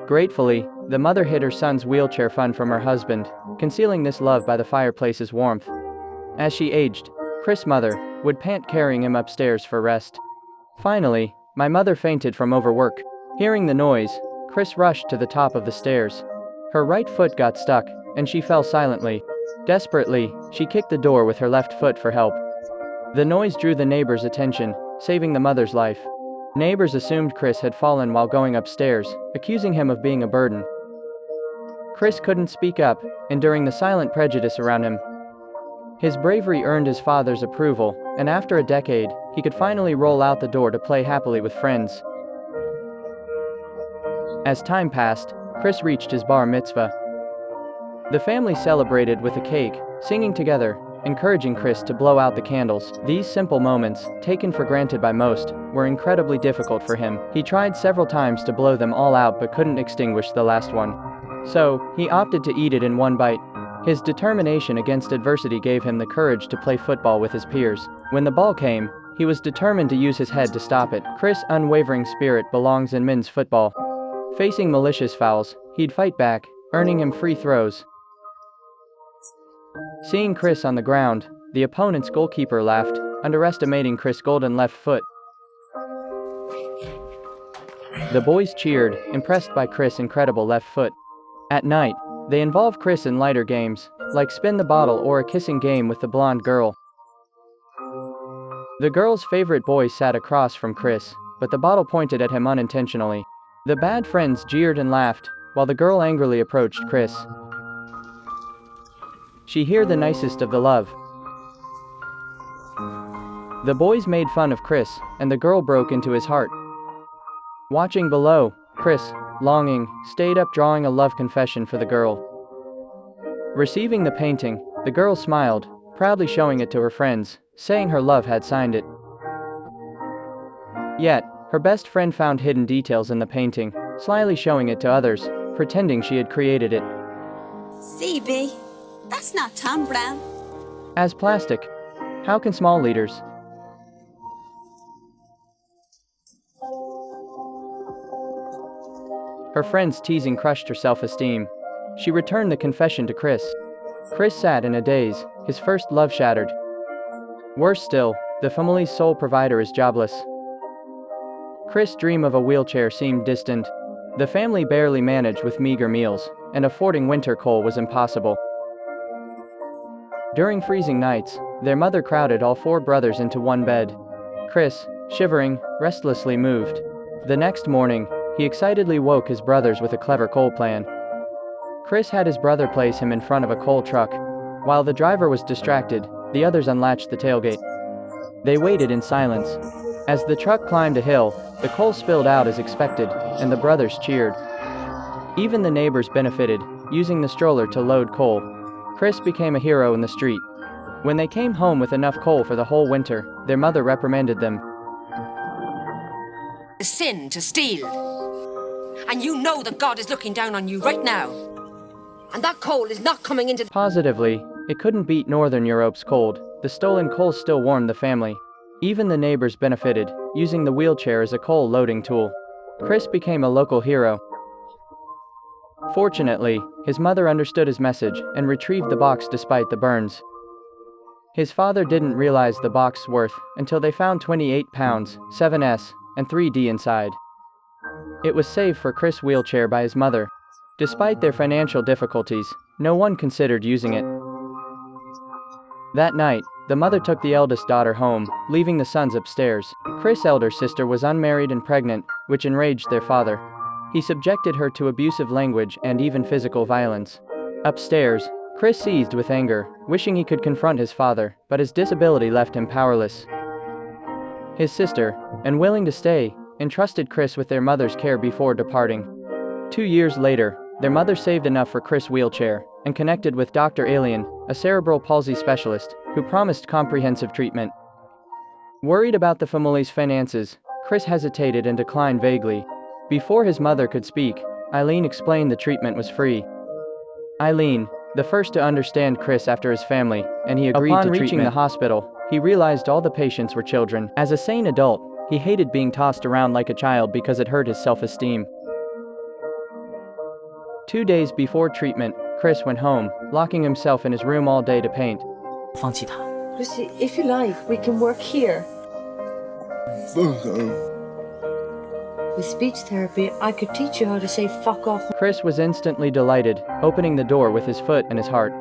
Gratefully, the mother hid her son's wheelchair fund from her husband, concealing this love by the fireplace's warmth. As she aged, Chris' mother would pant carrying him upstairs for rest. Finally, my mother fainted from overwork. Hearing the noise, Chris rushed to the top of the stairs. Her right foot got stuck, and she fell silently. Desperately, she kicked the door with her left foot for help. The noise drew the neighbors' attention, saving the mother's life. Neighbors assumed Chris had fallen while going upstairs, accusing him of being a burden. Chris couldn't speak up, enduring the silent prejudice around him. His bravery earned his father's approval, and after a decade, he could finally roll out the door to play happily with friends. As time passed, Chris reached his bar mitzvah. The family celebrated with a cake, singing together, encouraging Chris to blow out the candles. These simple moments, taken for granted by most, were incredibly difficult for him. He tried several times to blow them all out but couldn't extinguish the last one. So, he opted to eat it in one bite. His determination against adversity gave him the courage to play football with his peers. When the ball came, he was determined to use his head to stop it. Chris' unwavering spirit belongs in men's football. Facing malicious fouls, he'd fight back, earning him free throws. Seeing Chris on the ground, the opponent's goalkeeper laughed, underestimating Chris' golden left foot. The boys cheered, impressed by Chris' incredible left foot. At night, they involve Chris in lighter games, like spin the bottle or a kissing game with the blonde girl. The girl's favorite boy sat across from Chris, but the bottle pointed at him unintentionally. The bad friends jeered and laughed, while the girl angrily approached Chris. She heard the nicest of the love. The boys made fun of Chris, and the girl broke into his heart. Watching below, Chris, longing, stayed up drawing a love confession for the girl. Receiving the painting, the girl smiled, proudly showing it to her friends, saying her love had signed it. Yet, her best friend found hidden details in the painting, slyly showing it to others, pretending she had created it. CB, that's not Tom Brown. As plastic. How can small leaders? Her friend's teasing crushed her self-esteem. She returned the confession to Chris. Chris sat in a daze, his first love shattered. Worse still, the family's sole provider is jobless. Chris' dream of a wheelchair seemed distant. The family barely managed with meager meals, and affording winter coal was impossible. During freezing nights, their mother crowded all four brothers into one bed. Chris, shivering, restlessly moved. The next morning, he excitedly woke his brothers with a clever coal plan. Chris had his brother place him in front of a coal truck. While the driver was distracted, the others unlatched the tailgate. They waited in silence. As the truck climbed a hill, the coal spilled out as expected, and the brothers cheered. Even the neighbors benefited, using the stroller to load coal. Chris became a hero in the street. When they came home with enough coal for the whole winter, their mother reprimanded them. A sin to steal. And you know that God is looking down on you right now. And that coal is not coming into... Positively, it couldn't beat Northern Europe's cold. The stolen coal still warmed the family. Even the neighbors benefited, using the wheelchair as a coal loading tool. Chris became a local hero. Fortunately, his mother understood his message and retrieved the box despite the burns. His father didn't realize the box's worth until they found 28 pounds, 7S, and 3D inside. It was saved for Chris' wheelchair by his mother. Despite their financial difficulties, no one considered using it. That night, the mother took the eldest daughter home, leaving the sons upstairs. Chris' elder sister was unmarried and pregnant, which enraged their father. He subjected her to abusive language and even physical violence. Upstairs, Chris seethed with anger, wishing he could confront his father, but his disability left him powerless. His sister, unwilling to stay, entrusted Chris with their mother's care before departing. 2 years later, their mother saved enough for Chris' wheelchair, and connected with Dr. Alien, a cerebral palsy specialist, who promised comprehensive treatment. Worried about the family's finances, Chris hesitated and declined vaguely. Before his mother could speak, Eileen explained the treatment was free. Eileen, the first to understand Chris after his family, and he agreed to treatment. Upon reaching the hospital, he realized all the patients were children. As a sane adult, he hated being tossed around like a child because it hurt his self-esteem. 2 days before treatment, Chris went home, locking himself in his room all day to paint. 放弃他。 Christy, if you like, we can work here. With speech therapy, I could teach you how to say fuck off. Chris was instantly delighted, opening the door with his foot and his heart.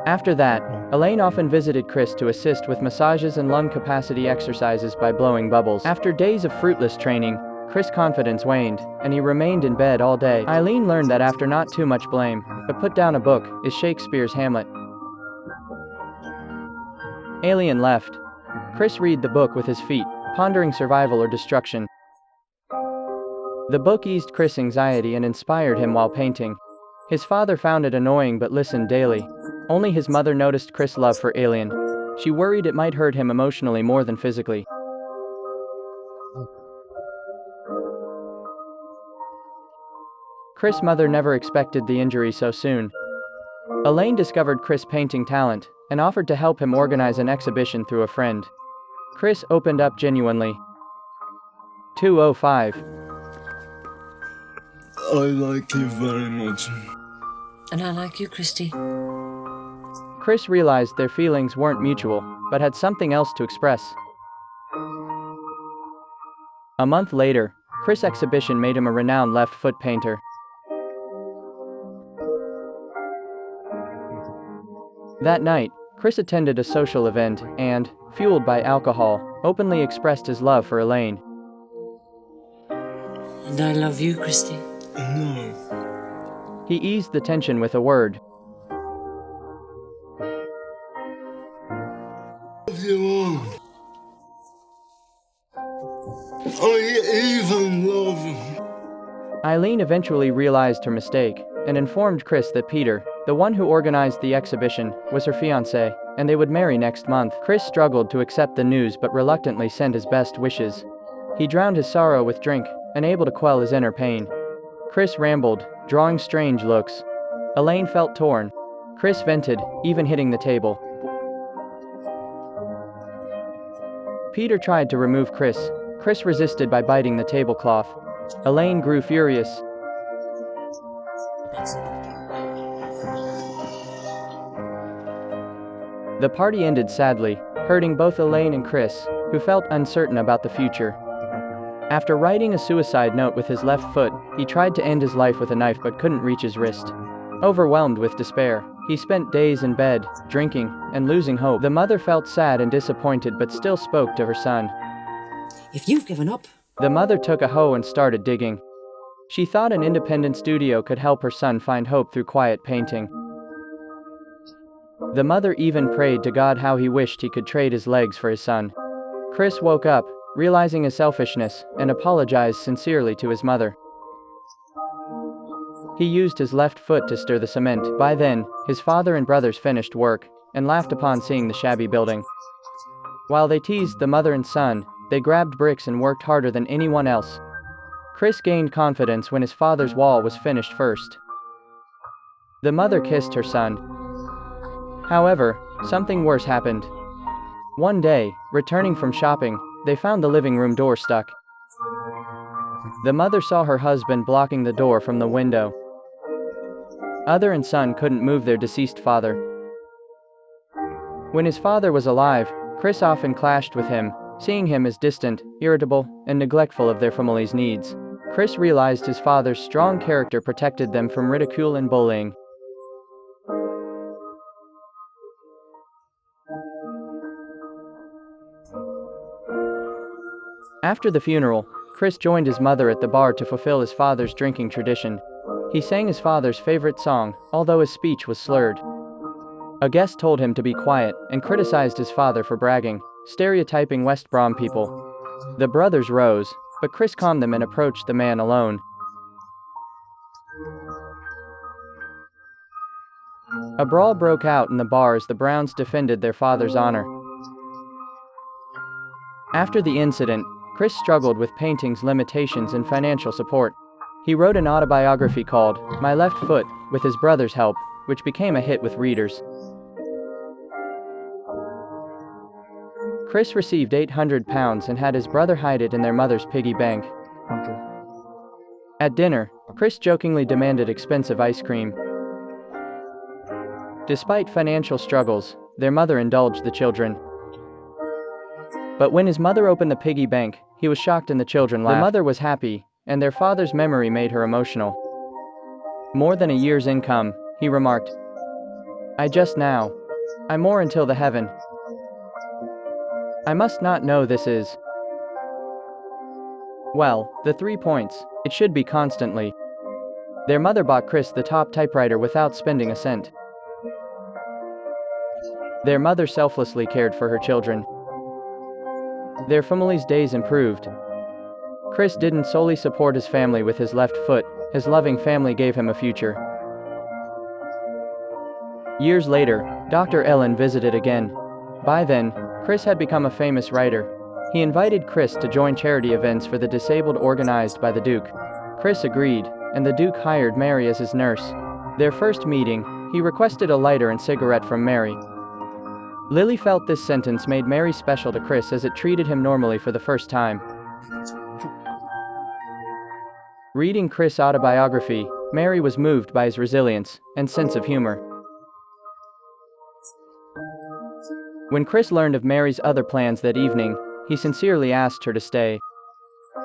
After that, Elaine often visited Chris to assist with massages and lung capacity exercises by blowing bubbles. After days of fruitless training, Chris' confidence waned, and he remained in bed all day. Eileen learned that after not too much blame, but put down a book, is Shakespeare's Hamlet. Alien left. Chris read the book with his feet, pondering survival or destruction. The book eased Chris' anxiety and inspired him while painting. His father found it annoying but listened daily. Only his mother noticed Chris' love for Alien. She worried it might hurt him emotionally more than physically. Chris' mother never expected the injury so soon. Elaine discovered Chris' painting talent and offered to help him organize an exhibition through a friend. Chris opened up genuinely. 2:05. I like you very much. And I like you, Christy. Chris realized their feelings weren't mutual, but had something else to express. A month later, Chris' exhibition made him a renowned left-foot painter. That night, Chris attended a social event and, fueled by alcohol, openly expressed his love for Elaine. And I love you, Christy. No. He eased the tension with a word. Love you all. I even love you. Eileen eventually realized her mistake and informed Chris that Peter, the one who organized the exhibition, was her fiancé, and they would marry next month. Chris struggled to accept the news but reluctantly sent his best wishes. He drowned his sorrow with drink, unable to quell his inner pain. Chris rambled, drawing strange looks. Elaine felt torn. Chris vented, even hitting the table. Peter tried to remove Chris. Chris resisted by biting the tablecloth. Elaine grew furious. The party ended sadly, hurting both Elaine and Chris, who felt uncertain about the future. After writing a suicide note with his left foot, he tried to end his life with a knife but couldn't reach his wrist. Overwhelmed with despair, he spent days in bed, drinking, and losing hope. The mother felt sad and disappointed but still spoke to her son. If you've given up, The mother took a hoe and started digging. She thought an independent studio could help her son find hope through quiet painting. The mother even prayed to God how he wished he could trade his legs for his son. Chris woke up, realizing his selfishness, and apologized sincerely to his mother. He used his left foot to stir the cement. By then, his father and brothers finished work, and laughed upon seeing the shabby building. While they teased the mother and son, they grabbed bricks and worked harder than anyone else. Chris gained confidence when his father's wall was finished first. The mother kissed her son. However, something worse happened. One day, returning from shopping, they found the living room door stuck. The mother saw her husband blocking the door from the window. Mother and son couldn't move their deceased father. When his father was alive, Chris often clashed with him, seeing him as distant, irritable, and neglectful of their family's needs. Chris realized his father's strong character protected them from ridicule and bullying. After the funeral, Chris joined his mother at the bar to fulfill his father's drinking tradition. He sang his father's favorite song, although his speech was slurred. A guest told him to be quiet and criticized his father for bragging, stereotyping West Brom people. The brothers rose, but Chris calmed them and approached the man alone. A brawl broke out in the bar as the Browns defended their father's honor. After the incident, Chris struggled with painting's limitations and financial support. He wrote an autobiography called My Left Foot, with his brother's help, which became a hit with readers. Chris received £800 and had his brother hide it in their mother's piggy bank. At dinner, Chris jokingly demanded expensive ice cream. Despite financial struggles, their mother indulged the children. But when his mother opened the piggy bank, he was shocked and the children laughed. The mother was happy, and their father's memory made her emotional. "More than a year's income," he remarked. I'm more until the heaven. I must not know this is. Well, the 3 points, it should be constantly. Their mother bought Chris the top typewriter without spending a cent. Their mother selflessly cared for her children. Their family's days improved. Chris didn't solely support his family with his left foot, his loving family gave him a future. Years later, Dr. Ellen visited again. By then, Chris had become a famous writer. He invited Chris to join charity events for the disabled organized by the Duke. Chris agreed, and the Duke hired Mary as his nurse. Their first meeting, he requested a lighter and cigarette from Mary. Lily felt this sentence made Mary special to Chris as it treated him normally for the first time. Reading Chris' autobiography, Mary was moved by his resilience and sense of humor. When Chris learned of Mary's other plans that evening, he sincerely asked her to stay.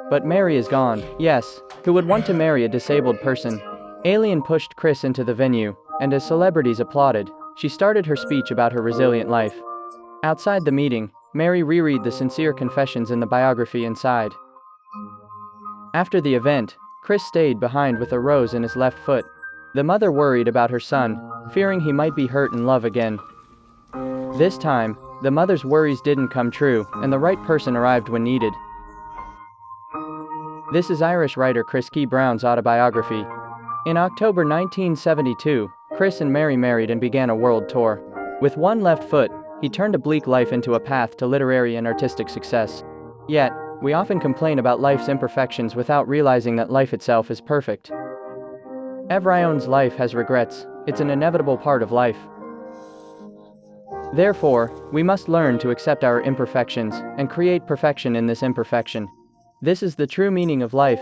"But Mary is gone." "Yes, who would want to marry a disabled person?" Alien pushed Chris into the venue, and as celebrities applauded, she started her speech about her resilient life. Outside the meeting, Mary reread the sincere confessions in the biography and sighed. After the event, Chris stayed behind with a rose in his left foot. The mother worried about her son, fearing he might be hurt in love again. This time, the mother's worries didn't come true, and the right person arrived when needed. This is Irish writer Chris Key Brown's autobiography. In October 1972, Chris and Mary married and began a world tour. With one left foot, he turned a bleak life into a path to literary and artistic success. Yet, we often complain about life's imperfections without realizing that life itself is perfect. Everyone's life has regrets, it's an inevitable part of life. Therefore, we must learn to accept our imperfections and create perfection in this imperfection. This is the true meaning of life.